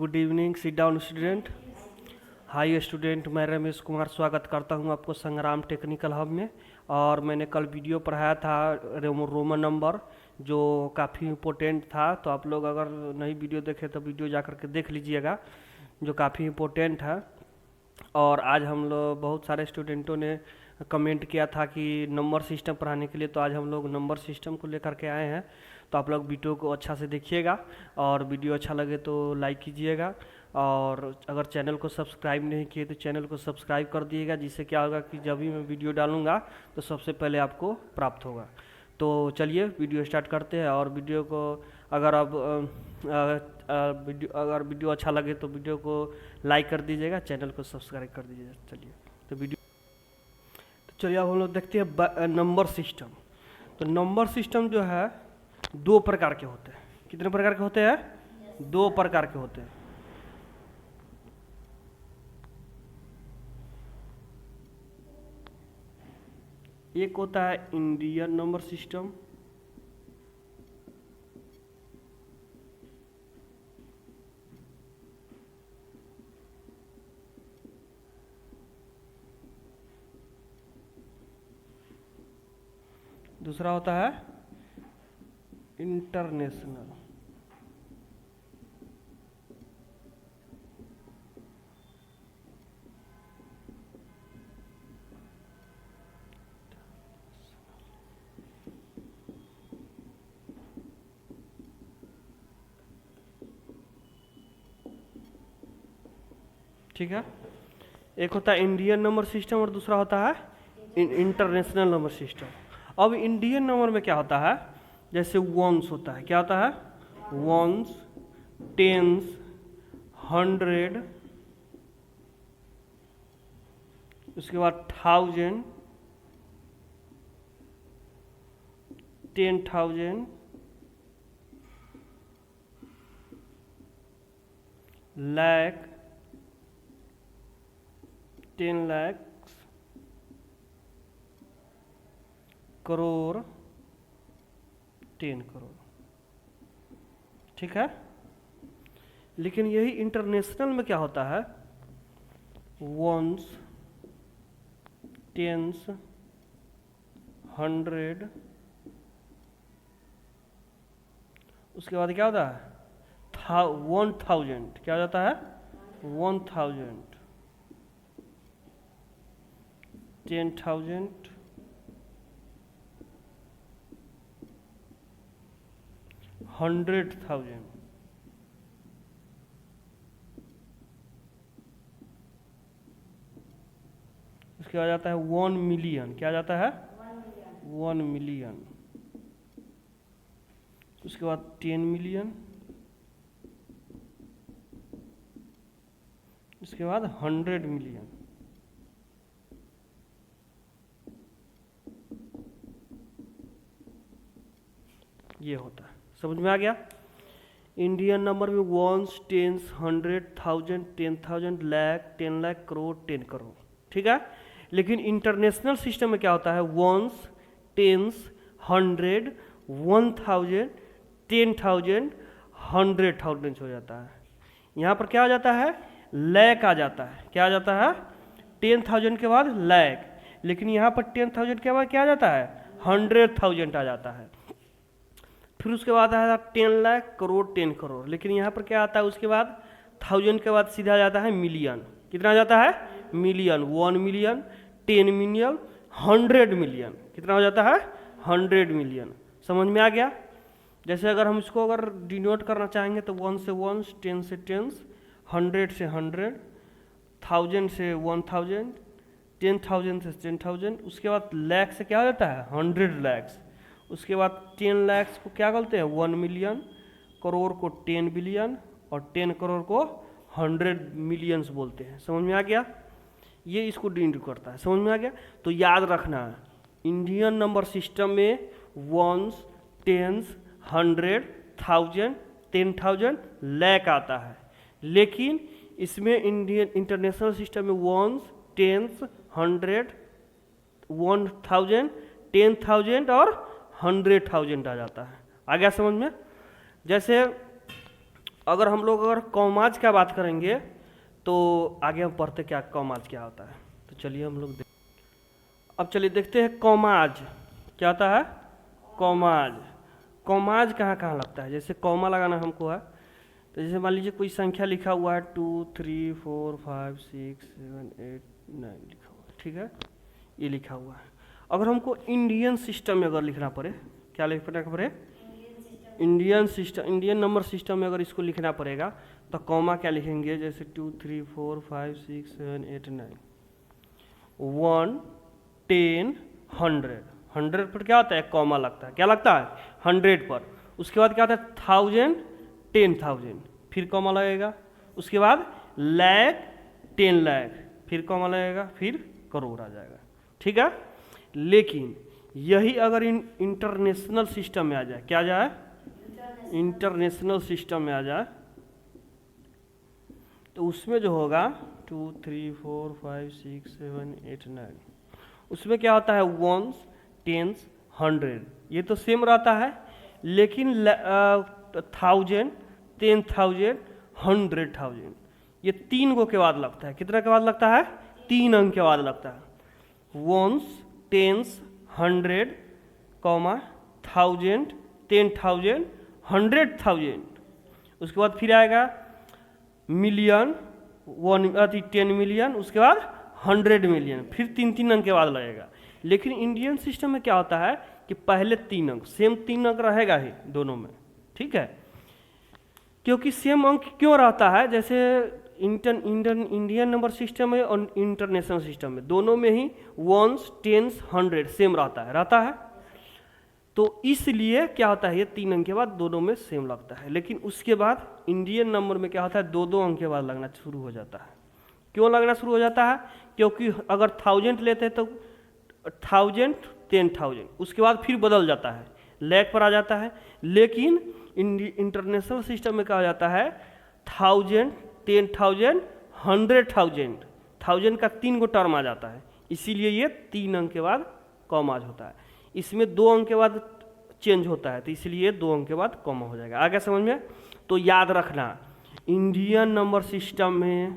Good evening, sit down student. Hi student, मैं रमेश कुमार स्वागत करता हूं आपको संग्राम टेक्निकल हब में। और मैंने कल वीडियो पढ़ाया था रोमन नंबर, जो काफ़ी इम्पोर्टेंट था। तो आप लोग अगर नहीं वीडियो देखे तो वीडियो जा कर के देख लीजिएगा, जो काफ़ी इम्पोर्टेंट है। और आज हम लोग बहुत सारे स्टूडेंटों ने कमेंट किया था कि नंबर सिस्टम पढ़ाने के लिए, तो आज हम लोग नंबर सिस्टम को लेकर के आए हैं। तो आप लोग वीडियो को अच्छा से देखिएगा और वीडियो अच्छा लगे तो लाइक कीजिएगा। और अगर चैनल को सब्सक्राइब नहीं किए तो चैनल को सब्सक्राइब कर दिएगा, जिससे क्या होगा कि जब भी मैं वीडियो डालूंगा तो सबसे पहले आपको प्राप्त होगा। तो चलिए वीडियो स्टार्ट करते हैं। और वीडियो को अगर आप अगर वीडियो अच्छा लगे तो वीडियो को लाइक कर दीजिएगा, चैनल को सब्सक्राइब कर दीजिएगा। चलिए चलिए अब हम लोग देखते हैं नंबर सिस्टम। तो नंबर सिस्टम जो है दो प्रकार के होते हैं। कितने प्रकार के होते हैं? दो प्रकार के होते हैं। एक होता है इंडियन नंबर सिस्टम, दूसरा होता है इंटरनेशनल। ठीक है, एक होता है इंडियन नंबर सिस्टम और दूसरा होता है इंटरनेशनल नंबर सिस्टम। अब इंडियन नंबर में क्या होता है, जैसे वंस होता है। क्या होता है? वंस, टेंस, 100, उसके बाद 1000, 10,000, लाख, 10 लाख, करोड़, 10 करोड़। ठीक है, लेकिन यही इंटरनेशनल में क्या होता है, वंस, टेंस, 100, उसके बाद क्या होता है 1000। क्या हो जाता है? 1000, 10,000, 100,000, उसके बाद जाता है 1 मिलियन। क्या जाता है? 1 मिलियन, उसके बाद 10 मिलियन, उसके बाद 100 मिलियन। ये होता है। समझ में आ गया? इंडियन नंबर में वंस, टेंस, 100, 1000, 10,000, लाख, 10 लाख, करोड़, 10 करोड़। ठीक है, लेकिन इंटरनेशनल सिस्टम में क्या होता है, वंस, टेंस, 100, 1000, 10,000, 100,000 हो जाता है। यहाँ पर क्या आ जाता है, लैक आ जाता है। क्या आ जाता है? 10,000 के बाद लैक। लेकिन यहाँ पर 10,000 के बाद क्या आ जाता है, 100,000 आ जाता है। फिर उसके बाद आया 10 लाख, करोड़, 10 करोड़। लेकिन यहाँ पर क्या आता है, उसके बाद 1000 के बाद सीधा जाता है मिलियन। कितना जाता है? Million, 1 million, 10 million, 100 million. कितना हो जाता है? 100 मिलियन। समझ में आ गया? जैसे अगर हम इसको अगर डिनोट करना चाहेंगे तो 1 से 1, 10 से 10, 100 से 100, 1000 से 1000, 10,000 से 10,000। उसके बाद लैख से क्या हो जाता है, 100 लैक्स। उसके बाद 10 लैक्स को क्या बोलते हैं, 1 मिलियन, करोड़ को 10 बिलियन, और 10 करोड़ को 100 मिलियंस बोलते हैं। समझ में आ गया? ये इसको डिनोट करता है। समझ में आ गया? तो याद रखना है, इंडियन नंबर सिस्टम में वंस, टेंस, 100, 1000, 10,000, लैक आता है। लेकिन इसमें इंडियन इंटरनेशनल सिस्टम में वंस, टेंस, 100, 1000, 10,000 और 100,000 आ जाता है। आ गया समझ में? जैसे अगर हम लोग अगर कॉमाज का बात करेंगे तो आगे हम पढ़ते क्या कॉमाज क्या होता है। तो चलिए हम लोग अब चलिए देखते हैं कॉमाज क्या होता है। कॉमाज, कॉमाज कहाँ कहाँ लगता है, जैसे कॉमा लगाना हमको है, तो जैसे मान लीजिए कोई संख्या लिखा हुआ है 2 3 4 5 6 7 8 9 लिखा हुआ है, ठीक है, ये लिखा हुआ है। अगर हमको इंडियन सिस्टम में अगर लिखना पड़े, क्या लिखना पड़े, Indian system, Indian number system में अगर इसको लिखना पड़ेगा तो कॉमा क्या लिखेंगे, जैसे 2 3 4 5 6 7 8 9 1 10 100, 100 पर क्या होता है कॉमा लगता है, क्या लगता है 100 पर। उसके बाद क्या होता है 1000 10,000, फिर कॉमा लगेगा। उसके बाद लाख 10 लाख, फिर कॉमा लगेगा, फिर करोड़ आ जाएगा, ठीक है। लेकिन यही अगर इंटरनेशनल सिस्टम में आ जाए, क्या आ जाए, इंटरनेशनल सिस्टम में आ जाए, तो उसमें जो होगा 2 3 4 5 6 7 8 9, उसमें क्या होता है वंस टेंस 100, ये तो सेम रहता है, लेकिन 1000 10,000 100,000 ये 3 गो के बाद लगता है। कितना के बाद लगता है, 3 अंक के बाद लगता है। वंस टेंस 100 कॉमा 1000 10,000 100,000, उसके बाद फिर आएगा मिलियन 10 मिलियन, उसके बाद 100 मिलियन, फिर 3 अंक के बाद लगेगा। लेकिन इंडियन सिस्टम में क्या होता है कि पहले 3 अंक, सेम 3 अंक रहेगा ही दोनों में, ठीक है। क्योंकि सेम अंक क्यों रहता है, जैसे इंडियन नंबर सिस्टम में और इंटरनेशनल सिस्टम में दोनों में ही वंस टेंस 100 सेम रहता है। तो इसलिए क्या होता है, ये 3 अंक के बाद दोनों में सेम लगता है। लेकिन उसके बाद इंडियन नंबर में क्या होता है, 2 अंक के बाद लगना शुरू हो जाता है। क्यों लगना शुरू हो जाता है, क्योंकि अगर 1000 लेते हैं तो 1000 10,000, उसके बाद फिर बदल जाता है, लाख पर आ जाता है। लेकिन इंटरनेशनल सिस्टम में क्या हो जाता है 1000 10,000 100,000, 1000 का 3 गो टर्म आ जाता है, इसीलिए ये 3 अंक के बाद कॉमाज होता है। इसमें 2 अंक के बाद चेंज होता है, तो इसलिए 2 अंक के बाद कॉमा हो जाएगा। आगे समझ में, तो याद रखना इंडियन नंबर सिस्टम में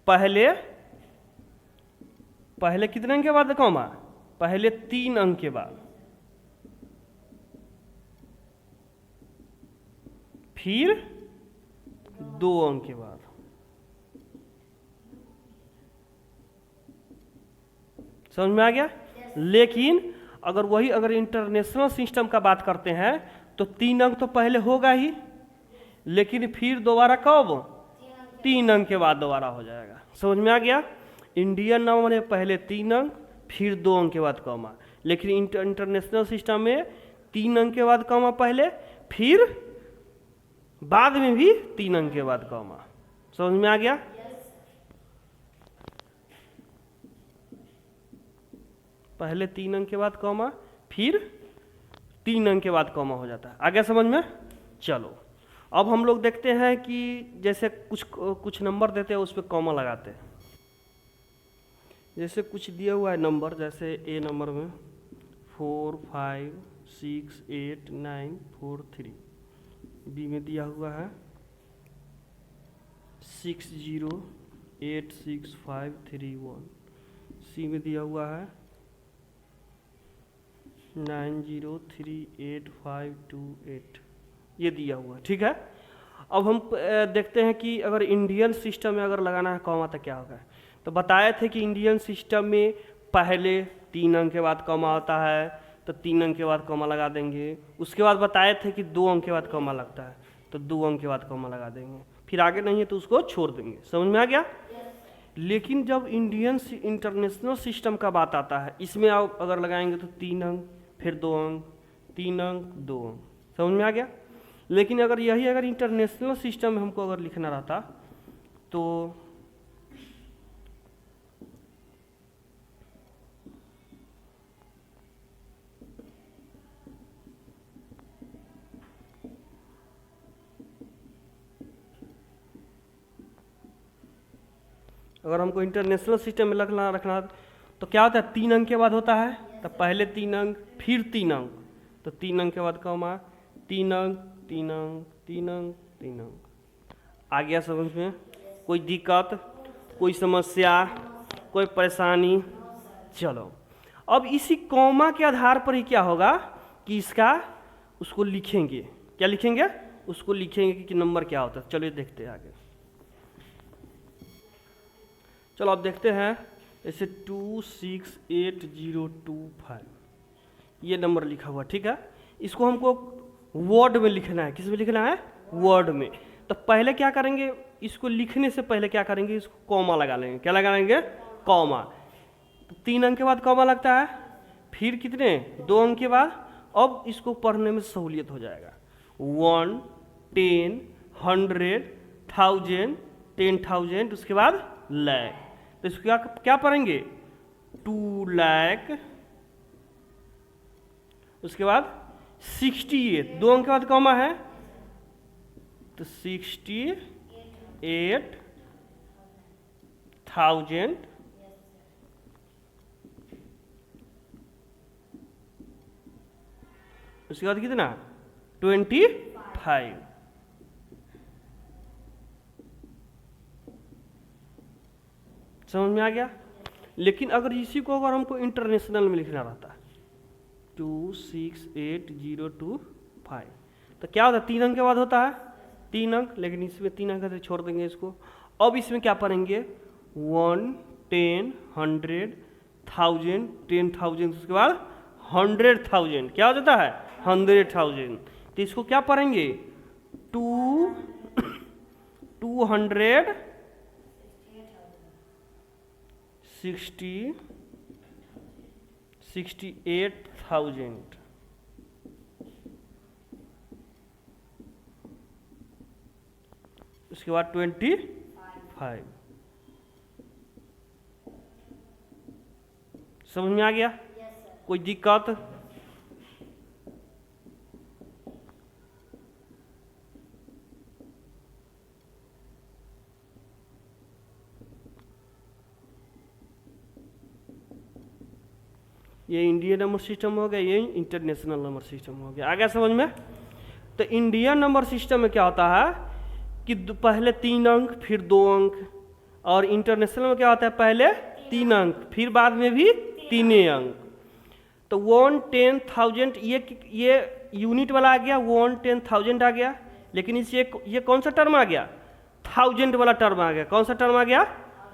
पहले कितने अंक के बाद कॉमा, पहले 3 अंक के बाद, फिर 2 अंक के बाद। समझ में आ गया। लेकिन अगर इंटरनेशनल सिस्टम का बात करते हैं तो 3 अंक तो पहले होगा ही, लेकिन फिर दोबारा कब, 3 अंक के बाद दोबारा हो जाएगा। समझ में आ गया। इंडियन नंबर में पहले 3 अंक, फिर 2 अंक के बाद कॉमा, लेकिन इंटरनेशनल सिस्टम में 3 अंक के बाद कॉमा पहले, फिर बाद में भी 3 अंक के बाद कॉमा। समझ में आ गया। पहले 3 अंक के बाद कॉमा, फिर 3 अंक के बाद कॉमा हो जाता है। आगे समझ में। चलो अब हम लोग देखते हैं कि जैसे कुछ नंबर देते हैं उस पर कॉमा लगाते हैं। जैसे कुछ दिया हुआ है नंबर, जैसे ए नंबर में 4 5 6 8 9 4 3, बी में दिया हुआ है 6 0 8 6 5 3 1, सी में दिया हुआ है 9 0 3 8 5 2 8, ये दिया हुआ है, ठीक है। अब हम देखते हैं कि अगर इंडियन सिस्टम में अगर लगाना है कॉमा तो क्या होगा। तो बताए थे कि इंडियन सिस्टम में पहले 3 अंक के बाद कॉमा होता है, तो 3 अंक के बाद कॉमा लगा देंगे। उसके बाद बताए थे कि 2 अंक के बाद कॉमा लगता है, तो 2 अंक के बाद कॉमा लगा देंगे। फिर आगे नहीं है तो उसको छोड़ देंगे। समझ में आ गया। लेकिन जब इंटरनेशनल सिस्टम का बात आता है, इसमें आप अगर लगाएंगे तो 3 अंक, फिर 2 अंक, 3 अंक 2 अंक। समझ में आ गया। लेकिन अगर इंटरनेशनल सिस्टम में हमको अगर लिखना रहता तो अगर हमको इंटरनेशनल सिस्टम में रखना तो क्या होता है, 3 अंक के बाद होता है, तो पहले 3 अंक फिर 3 अंक, तो 3 अंक के बाद कॉमा, 3 अंक 3 अंक 3 अंक 3 अंक। आ गया समझ में? कोई दिक्कत, कोई समस्या, कोई परेशानी? चलो अब इसी कॉमा के आधार पर ही क्या होगा कि इसका उसको लिखेंगे, क्या लिखेंगे, उसको लिखेंगे कि नंबर क्या होता है। चलिए देखते हैं आगे। चलो अब देखते हैं, जैसे 268025 ये नंबर लिखा हुआ, ठीक है। इसको हमको वर्ड में लिखना है। किस में लिखना है? वर्ड में। तो पहले क्या करेंगे, इसको लिखने से पहले क्या करेंगे, इसको कॉमा लगा लेंगे। क्या लगा लेंगे? कॉमा। तो 3 अंक के बाद कॉमा लगता है, फिर कितने, 2 अंक के बाद। अब इसको पढ़ने में सहूलियत हो जाएगा। 1, 10, 100, 1000, 10,000, उसके बाद लाख। तो इसको क्या पढ़ेंगे, 2 लाख, उसके बाद 68, 2 अंक के बाद कॉमा है तो 68,000, उसके बाद कितना, 25। समझ में आ गया? लेकिन अगर इसी को अगर हमको इंटरनेशनल में लिखना रहता है 268025, तो क्या होता है, 3 अंक के बाद होता है 3 अंक, लेकिन इसमें 3 अंक से छोड़ देंगे इसको। अब इसमें क्या पढ़ेंगे, 1, 10, 100, 1000, 10,000, उसके बाद 100,000, क्या हो जाता है, 100,000। तो इसको क्या पढ़ेंगे, 68,000, उसके बाद 25। समझ में आ गया? कोई दिक्कत? ये इंडियन नंबर सिस्टम हो गया, ये इंटरनेशनल नंबर सिस्टम हो गया। आ गया समझ में? तो इंडियन नंबर सिस्टम में क्या होता है कि पहले 3 अंक फिर 2 अंक, और इंटरनेशनल में क्या होता है, पहले 3 अंक फिर बाद में भी 3 अंक। तो 1, 10,000 ये यूनिट वाला आ गया, 1, 10,000 आ गया, लेकिन इस ये कौन सा टर्म आ गया, 1000 वाला टर्म आ गया। कौन सा टर्म आ गया,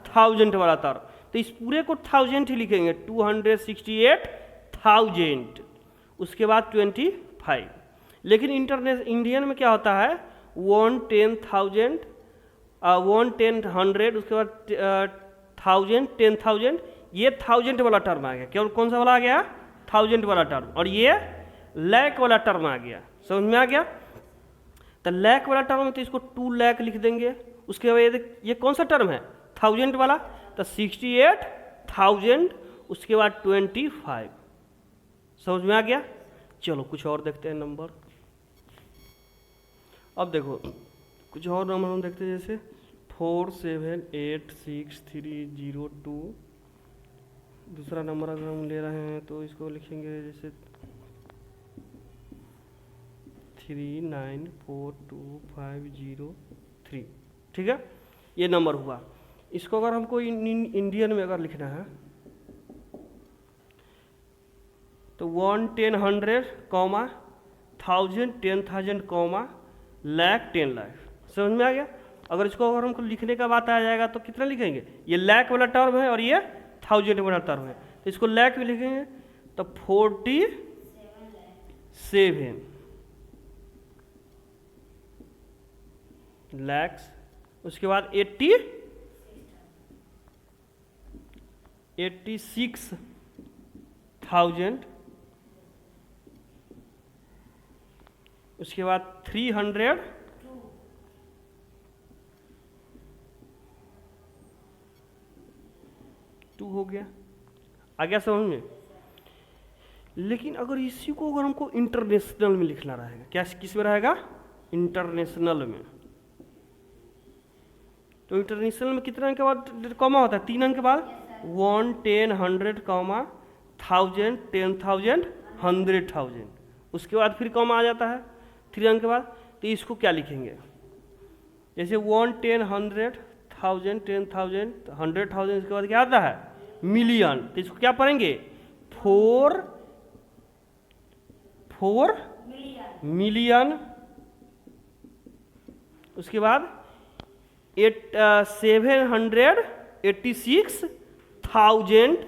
1000 वाला टर्म। तो इस पूरे को 1000 ही लिखेंगे, 268,000, उसके बाद 25। लेकिन इंडियन में क्या होता है, 1, 10,000, 1, 10, 100, उसके बाद 1000, 10,000, ये 1000 वाला टर्म आ गया। केवल कौन सा वाला आ गया, 1000 वाला टर्म, और ये लाख वाला टर्म आ गया। समझ में आ गया? तो लाख वाला टर्म तो इसको 2 लाख लिख देंगे। उसके बाद ये कौन सा टर्म है, 1000 वाला, तो 68,000, उसके बाद 25। समझ में आ गया? चलो कुछ और देखते हैं नंबर। अब देखो कुछ और नंबर हम देखते हैं, जैसे 47863002। दूसरा नंबर अगर हम ले रहे हैं तो इसको लिखेंगे जैसे 394253। ठीक है, ये नंबर हुआ। इसको अगर हमको इंडियन में अगर लिखना है तो 1, 10, 100, कॉमा 1000, 10,000, कॉमा लाख, 10 लाख। समझ में आ गया? अगर इसको अगर हमको लिखने का बात आ जाएगा तो कितना लिखेंगे, ये लाख वाला टर्म है और ये 1000 वाला टर्म है, तो इसको लाख में लिखेंगे तो 47 लैक्स। उसके बाद 86,000, उसके बाद 302 हो गया। आ गया समझ में? लेकिन अगर इसी को अगर हमको इंटरनेशनल में लिखना रहेगा, क्या किस में रहेगा, इंटरनेशनल में, तो तो इंटरनेशनल में कितने अंक के बाद कॉमा होता है? 3 अंक के बाद 1, 10, 100, कॉमा 1000, 10,000, 100,000। उसके बाद फिर कॉमा आ जाता है 3 अंक के बाद। तो इसको क्या लिखेंगे? जैसे 1, 10, 100, 1000, 10,000, 100,000, इसके बाद क्या आता है? मिलियन। तो इसको क्या पढ़ेंगे? 4 मिलियन। उसके बाद 786,000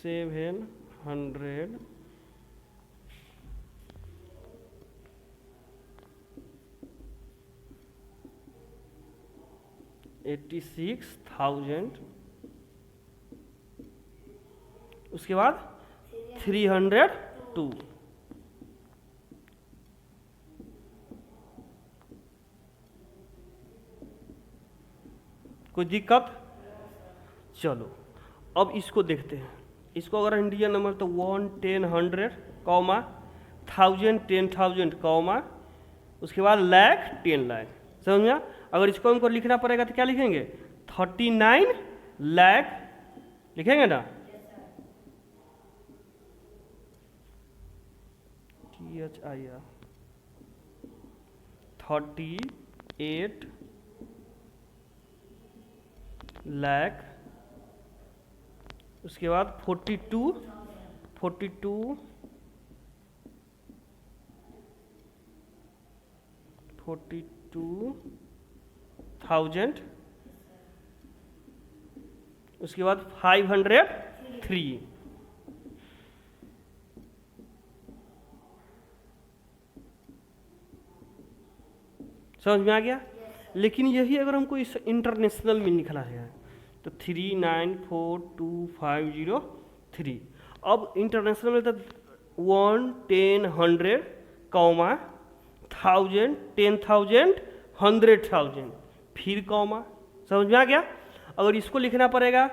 786,000। उसके बाद 302। कोई दिक्कत? चलो अब इसको देखते हैं। इसको अगर इंडियन नंबर तो 1, 10, 100, कॉमा 1000, 10,000, कॉमा उसके बाद लाख, 10 लाख। समझ में? अगर इसको हमको लिखना पड़ेगा तो क्या लिखेंगे? 39 लाख लिखेंगे ना? THIR 38 लाख। उसके बाद 42,000। उसके बाद 503। समझ में आ गया? लेकिन यही अगर हमको इस इंटरनेशनल में लिखना है तो 3942503। अब इंटरनेशनल में तो 1, 10, 100, कॉमा 1000, 10,000, 100,000, फिर कॉमा। समझ में आ गया? अगर इसको लिखना पड़ेगा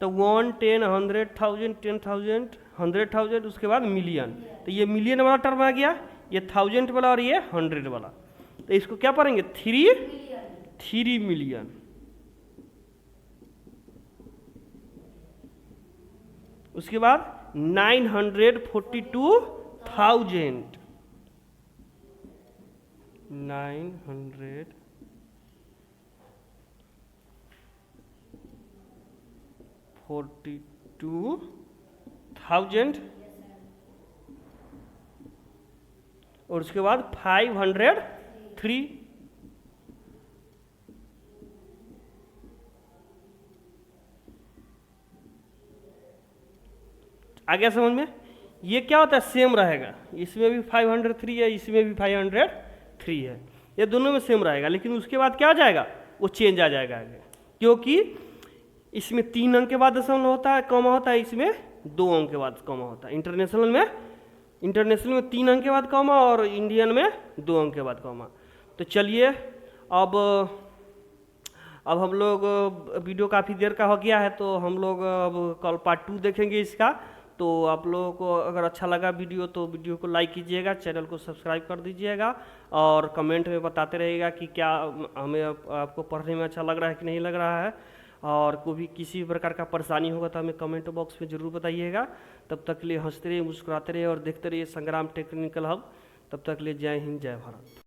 तो 1, 10, 100,000, 10,000, 100,000, उसके बाद मिलियन। तो ये मिलियन वाला टर्म आ गया, ये 1000 वाला और ये 100 वाला। तो इसको क्या पढ़ेंगे? 3 मिलियन। उसके बाद 942,000, 942,000। और उसके बाद 503। आ गया समझ में? ये क्या होता है? सेम रहेगा। इसमें भी 503 है, इसमें भी 503 है, ये दोनों में सेम रहेगा। लेकिन उसके बाद क्या आ जाएगा? वो चेंज आ जाएगा आगे, क्योंकि इसमें 3 अंक के बाद दशमलव होता है, कॉमा होता है, इसमें 2 अंक के बाद कॉमा होता है। इंटरनेशनल में 3 अंक के बाद कॉमा और इंडियन में 2 अंक के बाद कॉमा। तो चलिए अब हम लोग वीडियो काफ़ी देर का हो गया है, तो हम लोग अब कल पार्ट 2 देखेंगे इसका। तो आप लोगों को अगर अच्छा लगा वीडियो तो वीडियो को लाइक कीजिएगा, चैनल को सब्सक्राइब कर दीजिएगा और कमेंट में बताते रहिएगा कि क्या हमें आपको पढ़ने में अच्छा लग रहा है कि नहीं लग रहा है। और कोई भी किसी भी प्रकार का परेशानी होगा तो हमें कमेंट बॉक्स में ज़रूर बताइएगा। तब तक के लिए हंसते रहिए, मुस्कुराते रहिए और देखते रहिए संग्राम टेक्निकल हब। तब तक के लिए जय हिंद, जय भारत।